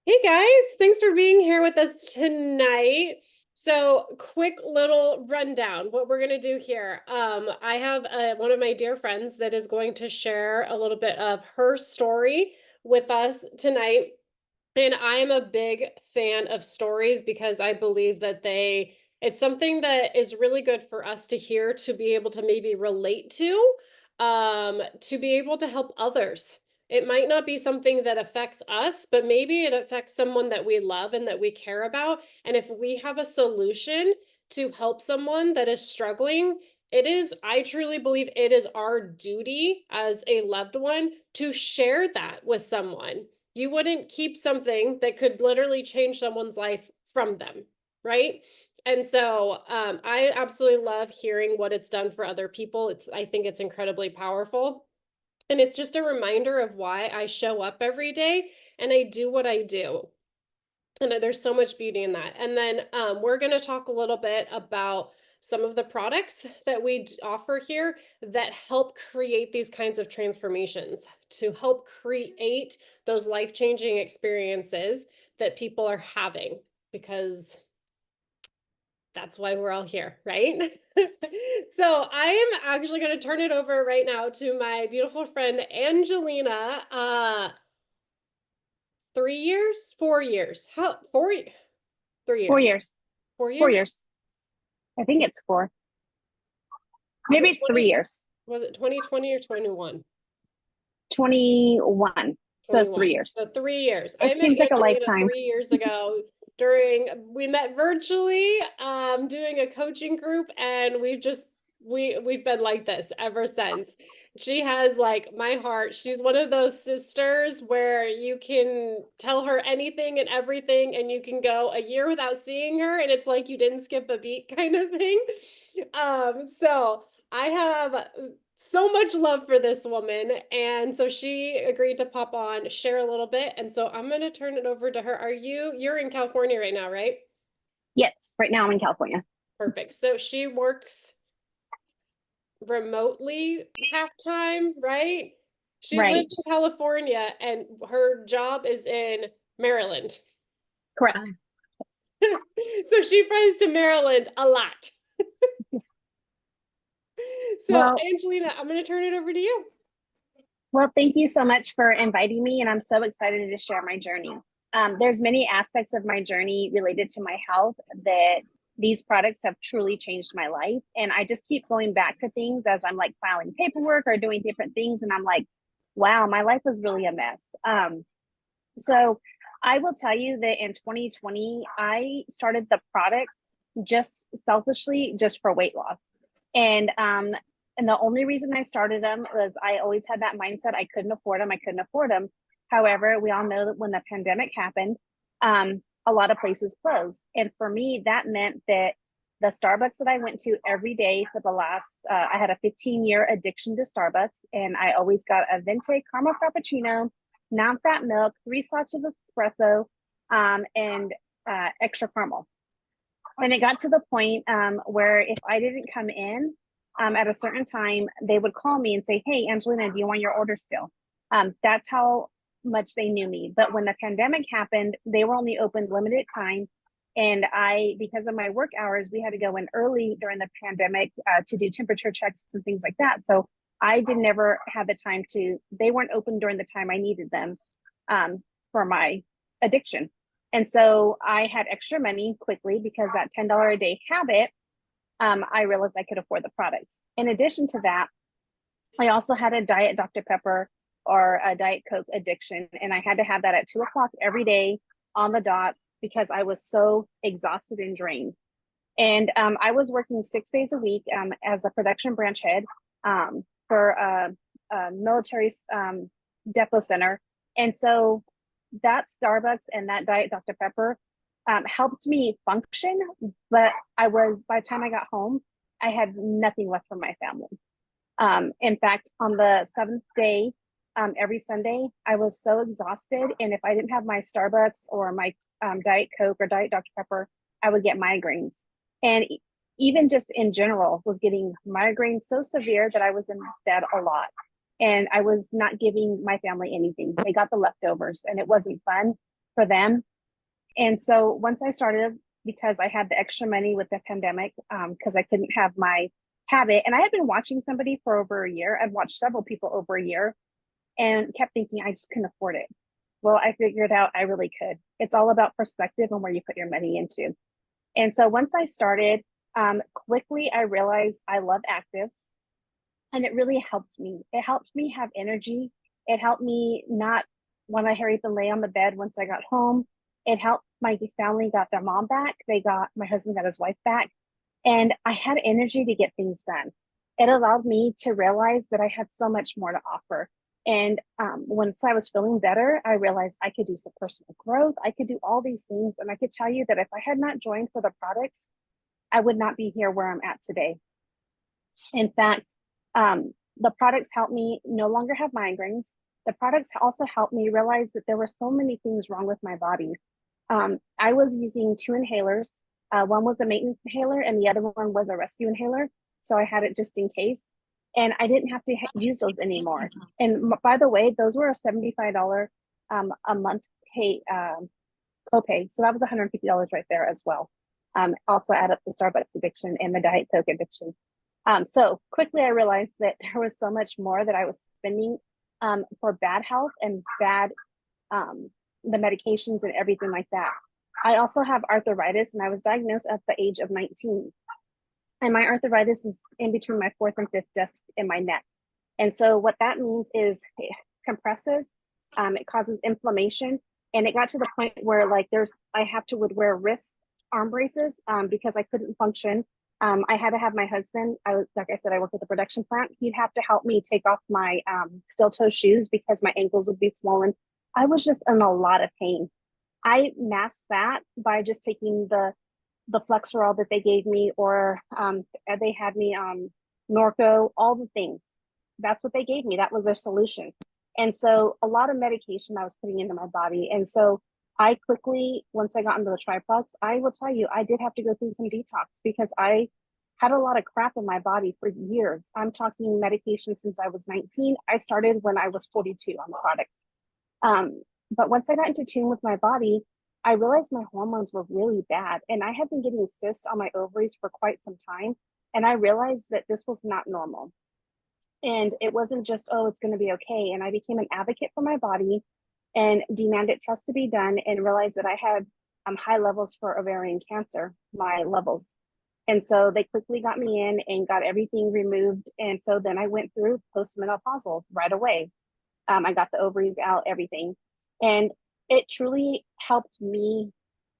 Hey guys, thanks for being here with us tonight. So, quick little rundown what we're going to do here. I have one of my dear friends that is going to share a little bit of her story with us tonight. And I am a big fan of stories because I believe that it's something that is really good for us to hear, to be able to maybe relate to be able to help others. It might not be something that affects us, but maybe it affects someone that we love and that we care about. And if we have a solution to help someone that is struggling, I truly believe it is our duty as a loved one to share that with someone. You wouldn't keep something that could literally change someone's life from them, right? And so I absolutely love hearing what it's done for other people. I think it's incredibly powerful. And it's just a reminder of why I show up every day and I do what I do. And there's so much beauty in that. And then we're going to talk a little bit about some of the products that we offer here that help create these kinds of transformations, to help create those life-changing experiences that people are having, because that's why we're all here, right? So I am actually going to turn it over right now to my beautiful friend Angelina. 3 years, 4 years, how 4 3 years, years. 4 years. 4 years. I think it's four. Was Maybe it it's 20? 3 years. Was it 2020 or 21? 21. So 21. 3 years. So 3 years. I It met seems like a Angelina lifetime. 3 years ago we met virtually, doing a coaching group, and we've been like this ever since. She has like my heart. She's one of those sisters where you can tell her anything and everything, and you can go a year without seeing her, and it's like you didn't skip a beat kind of thing. So I have so much love for this woman. And so she agreed to pop on, share a little bit. And so I'm going to turn it over to her. You're in California right now, right? Yes, right now I'm in California. Perfect. So she works remotely half time, right? She lives Right. in California and her job is in Maryland. Correct. So she flies to Maryland a lot. So, Well, Angelina, I'm going to turn it over to you. well, thank you so much for inviting me, and I'm so excited to share my journey. There's many aspects of my journey related to my health that these products have truly changed my life. And I just keep going back to things as I'm like filing paperwork or doing different things. And I'm like, wow, my life was really a mess. So I will tell you that in 2020, I started the products just selfishly, just for weight loss. And and the only reason I started them was I always had that mindset I couldn't afford them. I couldn't afford them. However, we all know that when the pandemic happened, a lot of places closed. And for me, that meant that the Starbucks that I went to every day for the last, I had a 15-year addiction to Starbucks, and I always got a venti caramel frappuccino, non-fat milk, 3 shots of espresso, and extra caramel. And it got to the point where if I didn't come in at a certain time, they would call me and say, "Hey, Angelina, do you want your order still?" That's how much they knew me. But when the pandemic happened, they were only open limited time. And because of my work hours, we had to go in early during the pandemic to do temperature checks and things like that. So I did never have the time they weren't open during the time I needed them um, for my addiction. And so I had extra money quickly because that $10 a day habit, I realized I could afford the products. In addition to that, I also had a Diet Dr. Pepper or a Diet Coke addiction. And I had to have that at 2 o'clock every day on the dot because I was so exhausted and drained. And I was working 6 days a week as a production branch head for a military depot center. And so that Starbucks and that Diet Dr. Pepper helped me function. But by the time I got home, I had nothing left for my family. In fact, on the seventh day, every Sunday, I was so exhausted. And if I didn't have my Starbucks or my Diet Coke or Diet Dr. Pepper, I would get migraines. And even just in general, was getting migraines so severe that I was in bed a lot. And I was not giving my family anything. They got the leftovers, and it wasn't fun. for them. And so once I started, because I had the extra money with the pandemic, because I couldn't have my habit, and I had been watching somebody for over a year. I've watched several people over a year and kept thinking I just couldn't afford it. Well, I figured out I really could. It's all about perspective and where you put your money into. And so once I started, quickly I realized I love actives, and it really helped me. It helped me have energy. It helped me not want to hurry up and lay on the bed once I got home. It helped my family got their mom back. My husband got his wife back, and I had energy to get things done. It allowed me to realize that I had so much more to offer. And once I was feeling better, I realized I could do some personal growth. I could do all these things. And I could tell you that if I had not joined for the products, I would not be here where I'm at today. In fact, the products helped me no longer have migraines. The products also helped me realize that there were so many things wrong with my body. I was using 2 inhalers. One was a maintenance inhaler and the other one was a rescue inhaler. So I had it just in case. And I didn't have to use those anymore. And by the way, those were a $75 a month copay. So that was $150 right there as well. Also add up the Starbucks addiction and the Diet Coke addiction. So quickly I realized that there was so much more that I was spending for bad health and bad the medications and everything like that. I also have arthritis, and I was diagnosed at the age of 19. And my arthritis is in between my 4th and 5th disc in my neck. And so what that means is it compresses, it causes inflammation. And it got to the point where I have to would wear wrist arm braces because I couldn't function. I had to have my husband, like I said, I work at the production plant. He'd have to help me take off my steel toe shoes because my ankles would be swollen. I was just in a lot of pain. I masked that by just taking the Flexeril that they gave me, or they had me on Norco, all the things. That's what they gave me. That was their solution. And so a lot of medication I was putting into my body. And so I quickly, once I got into the triplex, I will tell you, I did have to go through some detox because I had a lot of crap in my body for years. I'm talking medication since I was 19. I started when I was 42 on the products. But once I got into tune with my body, I realized my hormones were really bad. And I had been getting cysts on my ovaries for quite some time. And I realized that this was not normal. And it wasn't just, oh, it's going to be okay. And I became an advocate for my body and demanded tests to be done and realized that I had high levels for ovarian cancer, my levels. And so they quickly got me in and got everything removed. And so then I went through postmenopausal right away. I got the ovaries out, everything. And it truly helped me.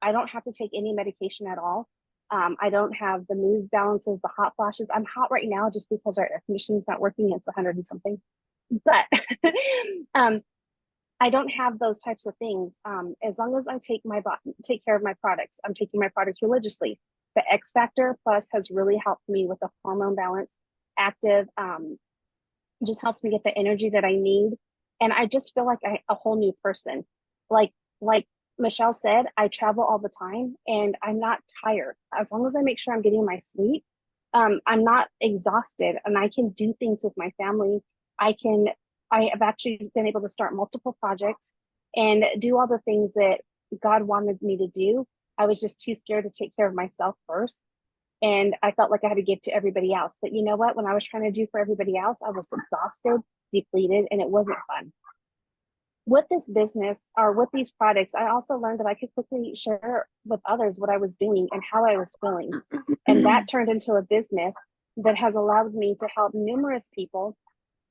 I don't have to take any medication at all. I don't have the mood balances, the hot flashes. I'm hot right now just because our air conditioning is not working. It's 100 and something. But I don't have those types of things. As long as I take care of my products, I'm taking my products religiously. The X Factor Plus has really helped me with the hormone balance. Active just helps me get the energy that I need. And I just feel like a whole new person. Like Michelle said, I travel all the time and I'm not tired. As long as I make sure I'm getting my sleep, I'm not exhausted and I can do things with my family. I have actually been able to start multiple projects and do all the things that God wanted me to do. I was just too scared to take care of myself first. And I felt like I had to give to everybody else. But you know what? When I was trying to do for everybody else, I was exhausted, depleted, and it wasn't fun. With this business or with these products, I also learned that I could quickly share with others what I was doing and how I was feeling. And that turned into a business that has allowed me to help numerous people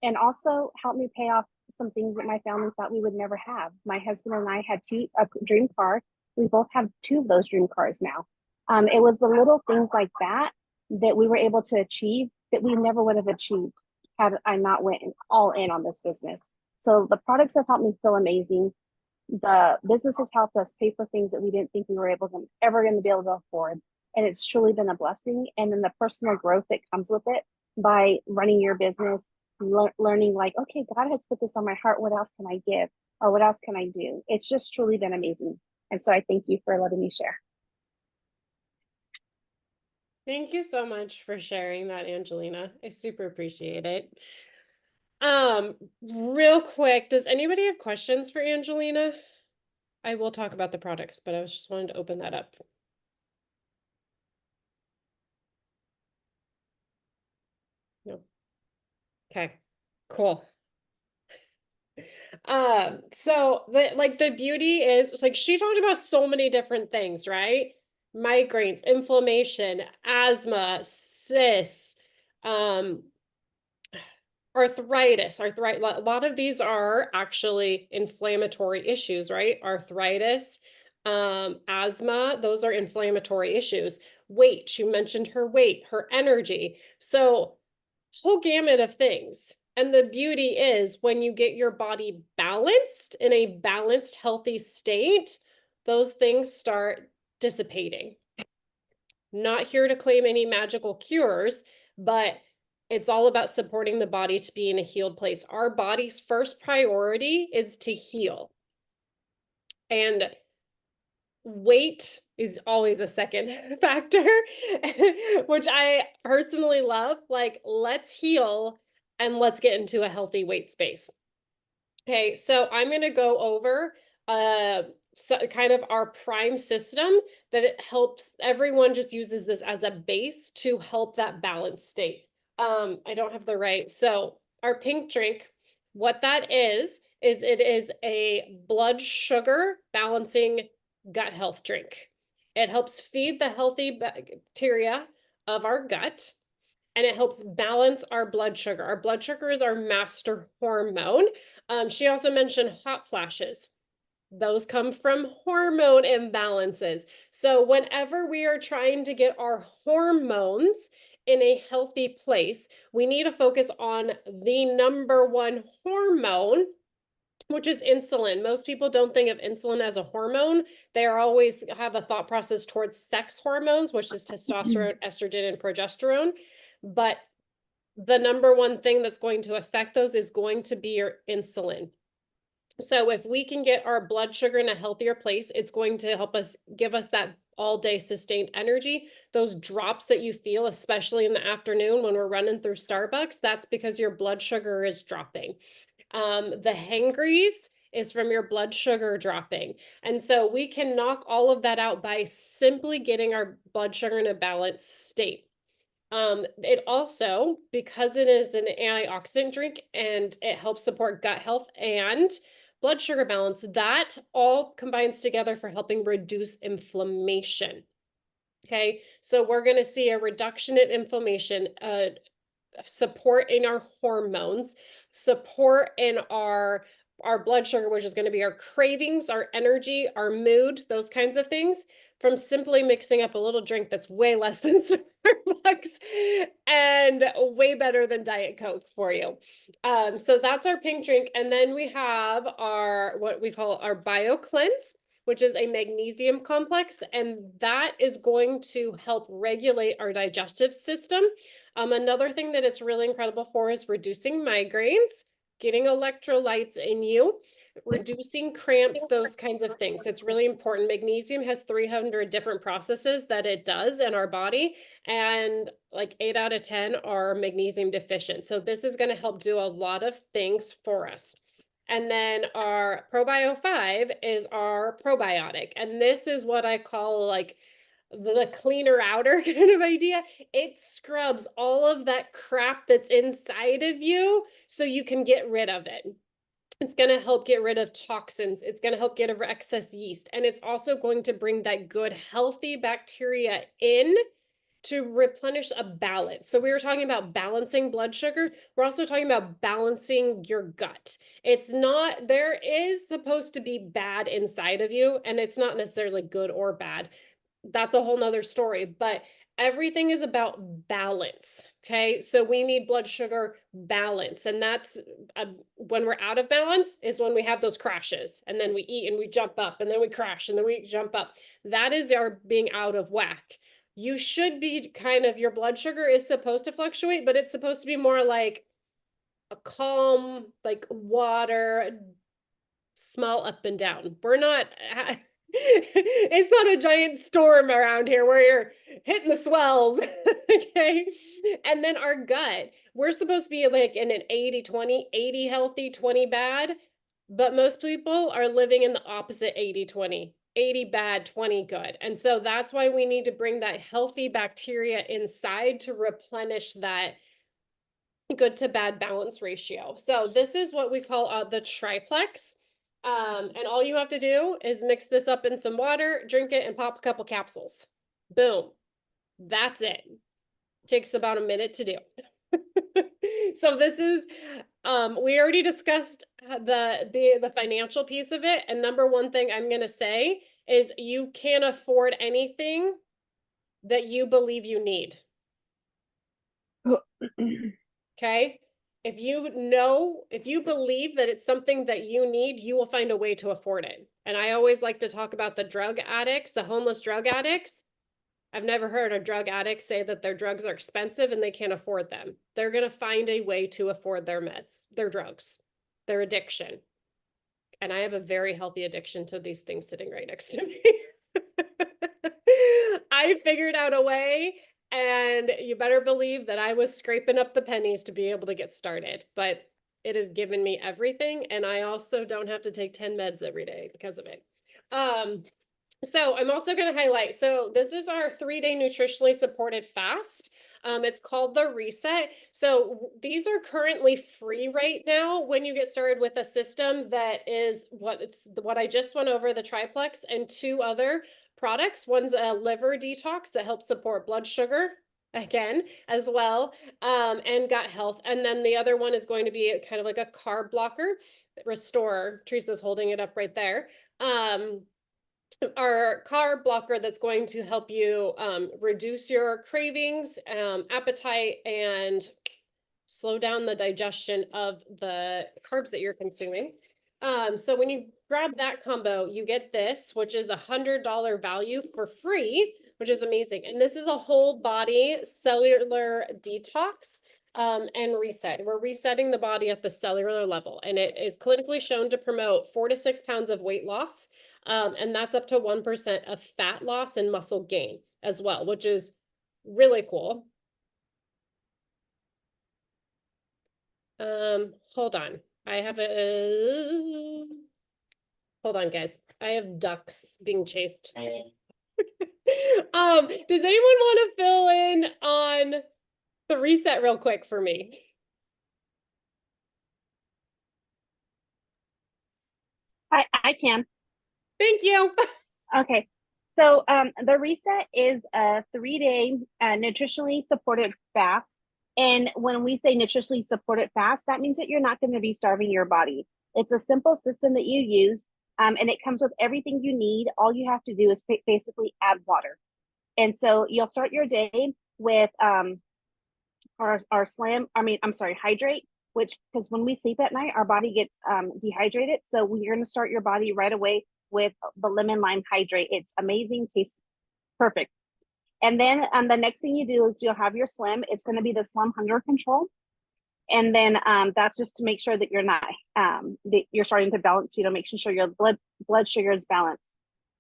and also help me pay off some things that my family thought we would never have. My husband and I had a dream car. We both have 2 of those dream cars now. It was the little things like that that we were able to achieve that we never would have achieved had I not went all in on this business. So the products have helped me feel amazing. The business has helped us pay for things that we didn't think we were ever going to be able to afford. And it's truly been a blessing. And then the personal growth that comes with it by running your business, learning like, okay, God has put this on my heart. What else can I give? Or what else can I do? It's just truly been amazing. And so I thank you for letting me share. Thank you so much for sharing that, Angelina. I super appreciate it. Real quick, does anybody have questions for Angelina? I will talk about the products, but I was just wanted to open that up. No. Okay, cool. So the beauty is it's like she talked about so many different things, right? Migraines, inflammation, asthma, cysts, um, arthritis. A lot of these are actually inflammatory issues, right? Arthritis, asthma, those are inflammatory issues. Weight, she mentioned her weight, her energy. So whole gamut of things. And the beauty is when you get your body balanced in a balanced, healthy state, those things start dissipating. Not here to claim any magical cures, but it's all about supporting the body to be in a healed place. Our body's first priority is to heal. And weight is always a second factor, which I personally love. Like, let's heal and let's get into a healthy weight space. Okay, so I'm going to go over kind of our prime system that it helps everyone just uses this as a base to help that balance state. I don't have the right. So our pink drink, what that is it is a blood sugar balancing gut health drink. It helps feed the healthy bacteria of our gut and it helps balance our blood sugar. Our blood sugar is our master hormone. She also mentioned hot flashes. Those come from hormone imbalances. So whenever we are trying to get our hormones in a healthy place, we need to focus on the number one hormone, which is insulin. Most people don't think of insulin as a hormone. They are always have a thought process towards sex hormones, which is testosterone, estrogen, and progesterone. But the number one thing that's going to affect those is going to be your insulin. So if we can get our blood sugar in a healthier place, it's going to help us give us that all day sustained energy. Those drops that you feel, especially in the afternoon when we're running through Starbucks, that's because your blood sugar is dropping. The hangries is from your blood sugar dropping. And so we can knock all of that out by simply getting our blood sugar in a balanced state. It also, because it is an antioxidant drink and it helps support gut health and blood sugar balance, that all combines together for helping reduce inflammation. Okay, so we're going to see a reduction in inflammation, support in our hormones, support in our blood sugar, which is going to be our cravings, our energy, our mood, those kinds of things, from simply mixing up a little drink that's way less than Starbucks and way better than Diet Coke for you. So that's our pink drink. And then we have our what we call our Bio Cleanse, which is a magnesium complex, and that is going to help regulate our digestive system. Another thing that it's really incredible for is reducing migraines, getting electrolytes in you, reducing cramps, those kinds of things. It's really important. Magnesium has 300 different processes that it does in our body, and like 8 out of 10 are magnesium deficient. So this is going to help do a lot of things for us. And then our ProBio 5 is our probiotic. And this is what I call like the cleaner outer kind of idea. It scrubs all of that crap that's inside of you so you can get rid of it. It's going to help get rid of toxins. It's going to help get rid of excess yeast. And it's also going to bring that good, healthy bacteria in to replenish a balance. So we were talking about balancing blood sugar. We're also talking about balancing your gut. It's not, there is supposed to be bad inside of you, and it's not necessarily good or bad. That's a whole nother story, but everything is about balance. Okay. So we need blood sugar balance. And that's when we're out of balance is when we have those crashes and then we eat and we jump up and then we crash and then we jump up. That is our being out of whack. You should be kind of, your blood sugar is supposed to fluctuate, but it's supposed to be more like a calm, like water, small up and down. We're not, it's not a giant storm around here where you're hitting the swells. Okay. And then our gut, we're supposed to be like in an 80-20, 80 healthy, 20 bad. But most people are living in the opposite 80-20, 80 bad, 20 good. And so that's why we need to bring that healthy bacteria inside to replenish that good to bad balance ratio. So this is what we call the triplex. And all you have to do is mix this up in some water, drink it, and pop a couple capsules. Boom. That's it. Takes about a minute to do. So this is we already discussed the financial piece of it, and number one thing I'm going to say is you can't afford anything that you believe you need. Okay? If you believe that it's something that you need, you will find a way to afford it. And I always like to talk about the drug addicts, the homeless drug addicts. I've never heard a drug addict say that their drugs are expensive and they can't afford them. They're going to find a way to afford their meds, their drugs, their addiction. And I have a very healthy addiction to these things sitting right next to me. I figured out a way, and you better believe that I was scraping up the pennies to be able to get started. But it has given me everything, and I also don't have to take 10 meds every day because of it. So I'm also going to highlight, so this is our 3-day nutritionally supported fast. It's called the Reset. So these are currently free right now when you get started with a system that is what I just went over, the triplex, and 2 other products. One's a liver detox that helps support blood sugar again as well, and gut health. And then the other one is going to be kind of like a carb blocker, Restore. Teresa's holding it up right there. Our carb blocker that's going to help you reduce your cravings, appetite, and slow down the digestion of the carbs that you're consuming. So when you grab that combo, you get this, which is $100 value for free, which is amazing. And this is a whole body cellular detox and reset. We're resetting the body at the cellular level, and it is clinically shown to promote 4 to 6 pounds of weight loss. And that's up to 1% of fat loss and muscle gain as well, which is really cool. Hold on. I have hold on, guys. I have ducks being chased. Does anyone want to fill in on the reset real quick for me? I can. Thank you. Okay. So the reset is a 3-day nutritionally supported fast. And when we say nutritionally supported fast, that means that you're not going to be starving your body. It's a simple system that you use, and it comes with everything you need. All you have to do is basically add water. And so you'll start your day with hydrate, which, because when we sleep at night, our body gets dehydrated. So you're going to start your body right away with the lemon lime hydrate. It's amazing, tastes perfect. And then the next thing you do is you'll have your Slim. It's going to be the Slim Hunger Control. And then that's just to make sure that you're not that you're starting to balance, making sure your blood sugar is balanced.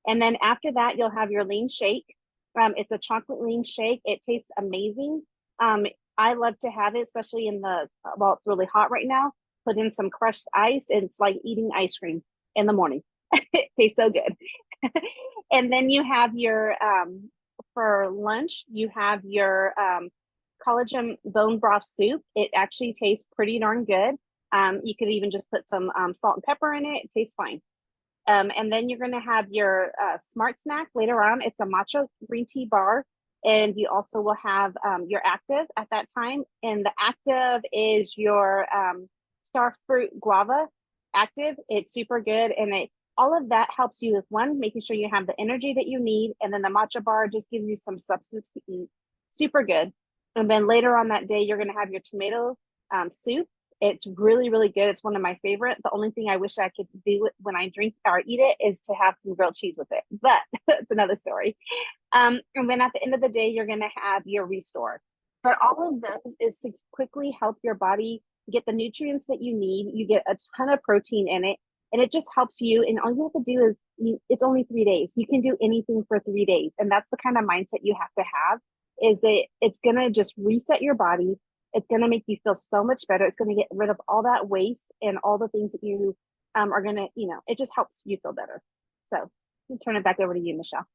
And then after that, you'll have your lean shake. It's a chocolate lean shake. It tastes amazing. I love to have it, especially while it's really hot right now. Put in some crushed ice. It's like eating ice cream in the morning. It tastes so good. And then you have your for lunch, you have your collagen bone broth soup. It actually tastes pretty darn good. You could even just put some salt and pepper in it. It tastes fine. And then you're going to have your smart snack later on. It's a matcha green tea bar. And you also will have your active at that time. And the active is your star fruit guava active. It's super good. And all of that helps you with making sure you have the energy that you need. And then the matcha bar just gives you some substance to eat. Super good. And then later on that day, you're going to have your tomato soup. It's really, really good. It's one of my favorite. The only thing I wish I could do when I drink or eat it is to have some grilled cheese with it. But it's another story. And then at the end of the day, you're going to have your Restore. But all of those is to quickly help your body get the nutrients that you need. You get a ton of protein in it. And it just helps you. And all you have to do is it's only 3 days. You can do anything for 3 days. And that's the kind of mindset you have to have, is that it's going to just reset your body. It's going to make you feel so much better. It's going to get rid of all that waste and all the things that you are gonna, it just helps you feel better. So I'll turn it back over to you, Michelle.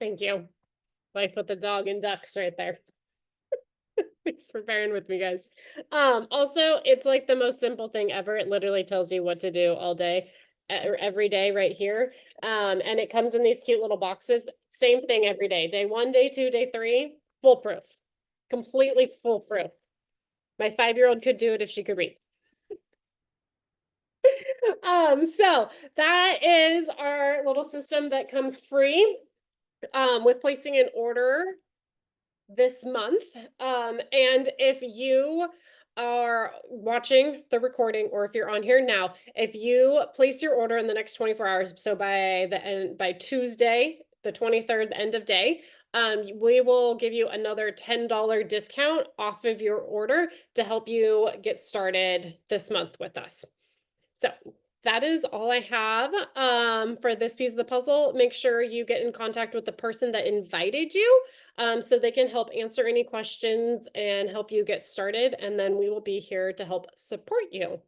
Thank you. Life with the dog and ducks right there. Thanks for bearing with me, guys. Also, it's like the most simple thing ever. It literally tells you what to do all day or every day right here. And it comes in these cute little boxes. Same thing every day. Day 1, day 2, day 3, foolproof. Completely foolproof. My 5-year-old could do it if she could read. So that is our little system that comes free with placing an order this month. And if you are watching the recording or if you're on here now, if you place your order in the next 24 hours, so by Tuesday, the 23rd, the end of day, we will give you another $10 discount off of your order to help you get started this month with us. So that is all I have for this piece of the puzzle. Make sure you get in contact with the person that invited you so they can help answer any questions and help you get started. And then we will be here to help support you.